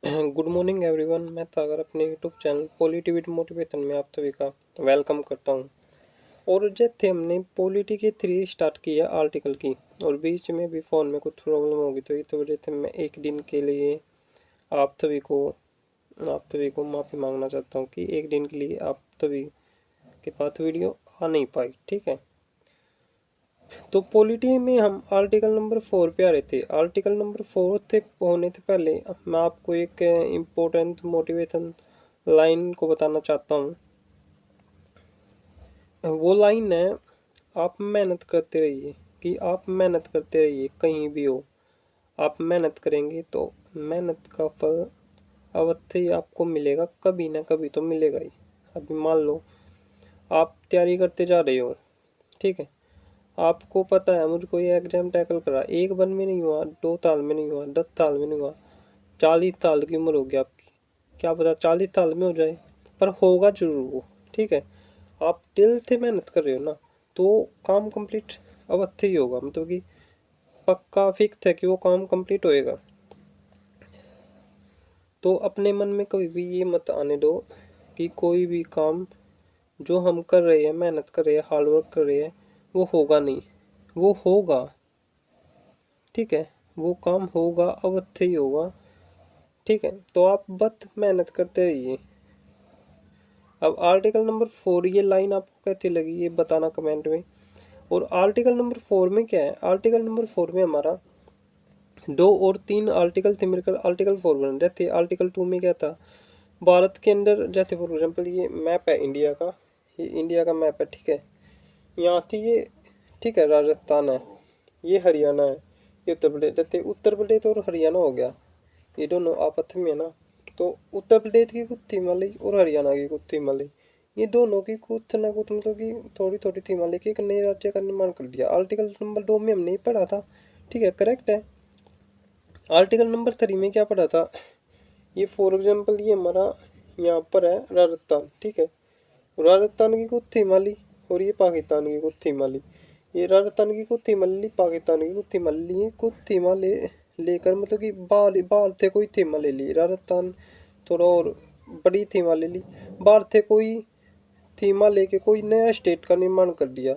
Good morning everyone. मैं सागर अपने YouTube channel पॉलिटिविटी motivation में आप सभी का वेलकम करता हूं। और जैसे हमने पॉलिटी के थ्री स्टार्ट किया आर्टिकल की, और बीच में भी फ़ोन में कुछ प्रॉब्लम होगी तो इस वजह से मैं एक दिन के लिए आप सभी को आप सभी को माफ़ी मांगना चाहता हूं कि एक दिन के लिए आप सभी के पास वीडियो आ नहीं पाई। ठीक है, तो पॉलिटी में हम आर्टिकल नंबर 4 पे आ रहे थे। आर्टिकल नंबर 4 थे होने से पहले मैं आपको एक इम्पोर्टेंट मोटिवेशन लाइन को बताना चाहता हूँ। वो लाइन है, आप मेहनत करते रहिए। कि आप मेहनत करते रहिए कहीं भी हो, आप मेहनत करेंगे तो मेहनत का फल अवश्य ही आपको मिलेगा, कभी ना कभी तो मिलेगा ही। अभी मान लो आप तैयारी करते जा रहे हो, ठीक है, आपको पता है मुझको ये एग्जाम टैकल करा, एक बार में नहीं हुआ, 2 साल में नहीं हुआ, 10 साल में नहीं हुआ, 40 साल की उम्र होगी आपकी, क्या पता 40 साल में हो जाए, पर होगा जरूर वो। ठीक है, आप दिल से मेहनत कर रहे हो ना, तो काम कंप्लीट अवश्य ही होगा, मतलब कि पक्का फिक्स है कि वो काम कंप्लीट होएगा। तो अपने मन में कभी भी ये मत आने दो कि कोई भी काम जो हम कर रहे हैं, मेहनत कर रहे हैं, हार्डवर्क कर रहे हैं, वो होगा नहीं। वो होगा, ठीक है, वो काम होगा, अवश्य ही होगा। ठीक है, तो आप बस मेहनत करते रहिए। अब आर्टिकल नंबर 4, ये लाइन आपको कैसी लगी ये बताना कमेंट में। और आर्टिकल नंबर 4 में क्या है, आर्टिकल नंबर 4 में हमारा 2 और 3 आर्टिकल थे मिलकर आर्टिकल 4 बन रहे थे। आर्टिकल 2 में क्या था, भारत के अंदर जैसे फॉर एग्जाम्पल ये मैप है इंडिया का, ये इंडिया का मैप है, ठीक है, यहाँ थी ये, ठीक है, राजस्थान है, ये हरियाणा है, ये उत्तर प्रदेश। जैसे उत्तर प्रदेश और हरियाणा हो गया, ये दोनों आपस में है ना, तो उत्तर प्रदेश की कुछ हिमालय और हरियाणा की कुछ हिमालय, ये दोनों की कुछ ना कुछ मतलब कि थोड़ी थोड़ी हिमालय के एक नए राज्य का निर्माण कर दिया। आर्टिकल नंबर 2 में हमने पढ़ा था, ठीक है, करेक्ट है। आर्टिकल नंबर 3 में क्या पढ़ा था, ये फॉर एग्जाम्पल ये हमारा यहाँ पर है राजस्थान, ठीक है, राजस्थान की कुछ हिमालय और ये पाकिस्तान की कुछ हिमालय, ये राजस्थान की कुछ हिमालय, पाकिस्तान की कुछ हिमालय, कुछ हिमालय लेकर मतलब कि बाहर बाहर थे कोई थीमा ले ली, राजस्थान थोड़ा और बड़ी थीमा ले ली, बाहर थे कोई थीमा लेके कोई नया स्टेट का निर्माण कर दिया।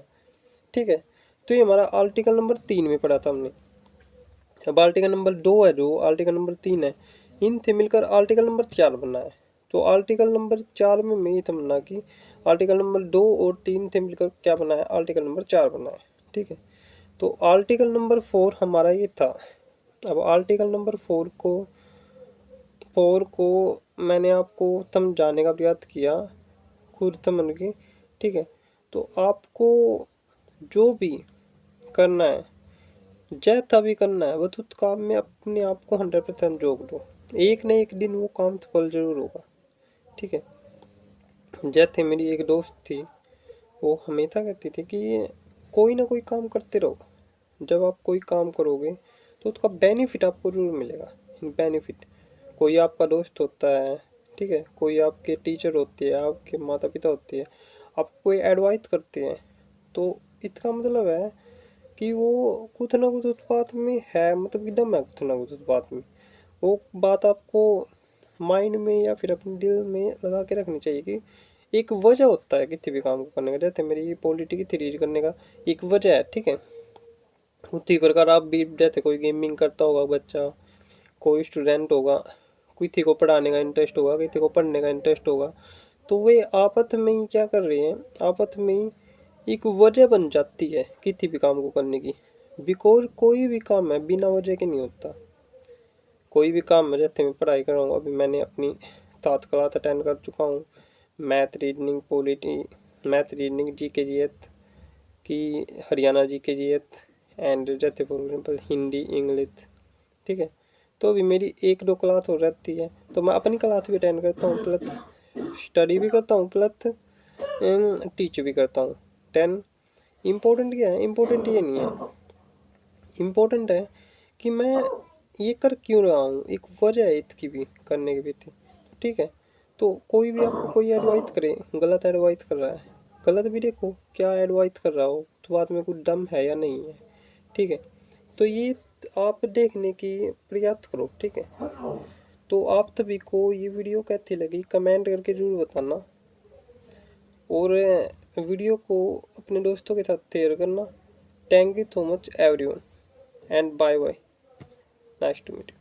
ठीक है, तो ये हमारा आर्टिकल नंबर 3 में पढ़ा था हमने। अब आर्टिकल नंबर 2 है, जो आर्टिकल नंबर 3 है, इनसे मिलकर आर्टिकल नंबर 4 बना है। तो आर्टिकल नंबर 4 में मैं ये समझना कि आर्टिकल नंबर 2 और 3 से मिलकर क्या बना है, आर्टिकल नंबर 4 बना है। ठीक है, तो आर्टिकल नंबर 4 हमारा ये था। अब आर्टिकल नंबर 4 को मैंने आपको समझाने का प्रयास किया खुद समझ के। ठीक है, तो आपको जो भी करना है, जैसा भी करना है, वह उस काम में अपने आप को 100% झोंक दो, एक न एक दिन वो काम सफल जरूर होगा। ठीक है, जैसे मेरी एक दोस्त थी, वो हमेशा कहती थी कि कोई ना कोई काम करते रहो, जब आप कोई काम करोगे तो उसका बेनिफिट आपको जरूर मिलेगा। बेनिफिट, कोई आपका दोस्त होता है, ठीक है, कोई आपके टीचर होते हैं, आपके माता पिता होते हैं, आपको कोई एडवाइस करते हैं, तो इसका मतलब है कि वो कुछ ना कुछ उस बात में है, मतलब एकदम है कुछ ना कुछ उस बात में। वो बात आपको माइंड में या फिर अपने दिल में लगा के रखनी चाहिए कि एक वजह होता है किसी भी काम को करने का। जैसे मेरी ये पॉलिटी की थ्री करने का एक वजह है, ठीक है, उसी प्रकार आप भी जैसे कोई गेमिंग करता होगा बच्चा, कोई स्टूडेंट होगा, किसी को पढ़ाने का इंटरेस्ट होगा, किसी को पढ़ने का इंटरेस्ट होगा, तो वे आपस में ही क्या कर रहे हैं, आपस में ही एक वजह बन जाती है किसी भी काम को करने की। बिकॉज कोई भी काम है बिना वजह के नहीं होता। कोई भी काम है, जैसे मैं पढ़ाई कर रहा हूँ, अभी मैंने अपनी 7 क्लास अटेंड कर चुका हूँ, math reasoning polity, math reasoning G K जी एथ की, हरियाणा जी के जी एथ, एंड जैसे फॉर एग्जाम्पल हिंदी इंग्लिश। ठीक है, तो अभी मेरी 1-2 क्लास हो रहती है, तो मैं अपनी क्लास भी अटेंड करता हूँ, प्लस स्टडी भी करता हूँ, प्लस टीच भी करता हूँ। 10 इम्पोर्टेंट क्या है, इम्पोर्टेंट ये नहीं है, इम्पोर्टेंट है कि मैं ये कर क्यों रहा हूँ, एक वजह है इसकी भी करने के पीछे। ठीक है, तो कोई भी आपको कोई एडवाइस करे, गलत एडवाइस कर रहा है, गलत भी देखो क्या एडवाइस कर रहा हो, तो बात में कुछ दम है या नहीं है। ठीक है, तो ये आप देखने की प्रयास करो। ठीक है, तो आप सभी को ये वीडियो कैसी लगी कमेंट करके ज़रूर बताना, और वीडियो को अपने दोस्तों के साथ शेयर करना। Thank you so much everyone and bye bye, nice to meet you.